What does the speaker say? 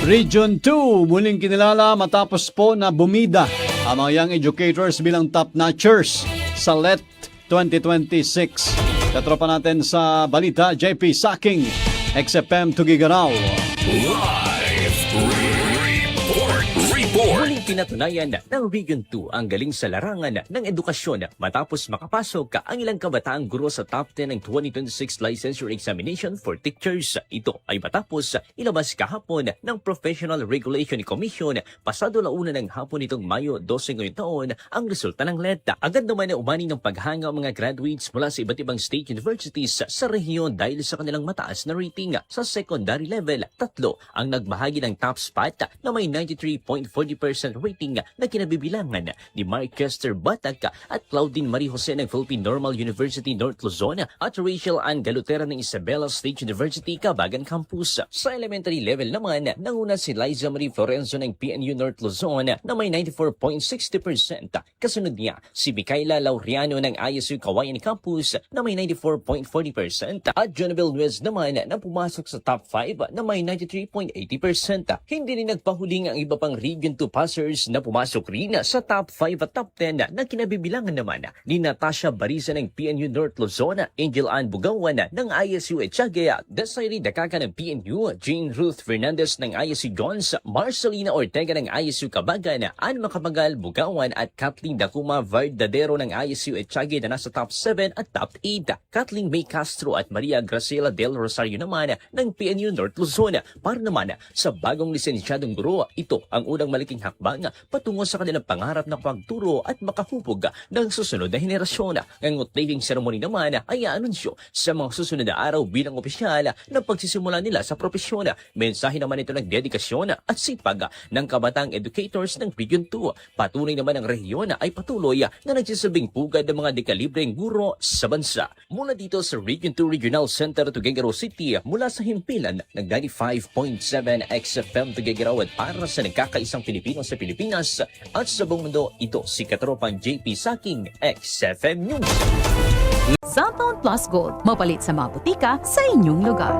Region 2, muling kinilala matapos po na bumida ang mga young educators bilang top-notchers sa LET 2026. Katropa natin sa balita, JP Saking, XFM Tugigaraw. Muling pinatunayan ng Region 2 ang galing sa larangan ng edukasyon matapos makapasok ang ilang kabataang guro sa top 10 ng 2026 Licensure Examination for Teachers. Ito ay matapos ilabas kahapon ng Professional Regulation Commission pasado launa ng hapon nitong Mayo 12 ngayong taon ang resulta ng LET. Agad naman na umani ng paghanga ang mga graduates mula sa iba't ibang state universities sa rehiyon dahil sa kanilang mataas na rating. Sa secondary level, 3 ang nagbahagi ng top spot na may 93.40% rating na kinabibilangan ni Mark Kester Batak at Claudine Marie Jose ng Philippine Normal University North Luzon at Rachel Ann Galutera ng Isabela State University Cabagan Campus. Sa elementary level naman, nanguna si Liza Marie Florenzo ng PNU North Luzon na may 94.60%. Kasunod niya si Micaela Laureano ng ISU Kawayan Campus na may 94.40% at Jonabel Nuez naman na pumasok sa top 5 na may 93.80%. Hindi rin nagpahuling ang iba pang Region 2 passers na pumasok rin sa top 5 at top 10 na kinabibilangan naman ni Natasha Barisa ng PNU North Luzon, Angel Ann Bugawan ng ISU Etiague, Desiree Dacaka ng PNU, Jane Ruth Fernandez ng ISU Jones, Marcelina Ortega ng ISU Cabagan, Ann Macapagal Bugawan at Kathleen Dacuma Verdadero ng ISU Etiague na nasa top 7 at top 8. Kathleen May Castro at Maria Graciela Del Rosario naman ng PNU North Luzon. Para naman sa bagong lisensyadong guro, ito ang unang malaking hakbang patungo sa kanilang pangarap na pagturo at makahubog ng susunod na henerasyon. Ang taking ceremony naman ay anunsyo sa mga susunod na araw bilang opisyal ng pagsisimula nila sa propesyon. Mensahe naman ito ng dedikasyon at sipag ng kabatang educators ng Region 2. Patunay naman ang rehiyon ay patuloy na nagsisilbing pugad ng mga dekalibreng guro sa bansa. Mula dito sa Region 2 Regional Center Tuguegarao City, mula sa himpilan ng 95.7 XFM Tuguegarao at para sa nagkakaisang Pilipino sa Pilipinas at sa buong mundo, ito si katropang JP Saking, XFM News. Zampound Plus Gold, mapalit sa mga butika sa inyong lugar.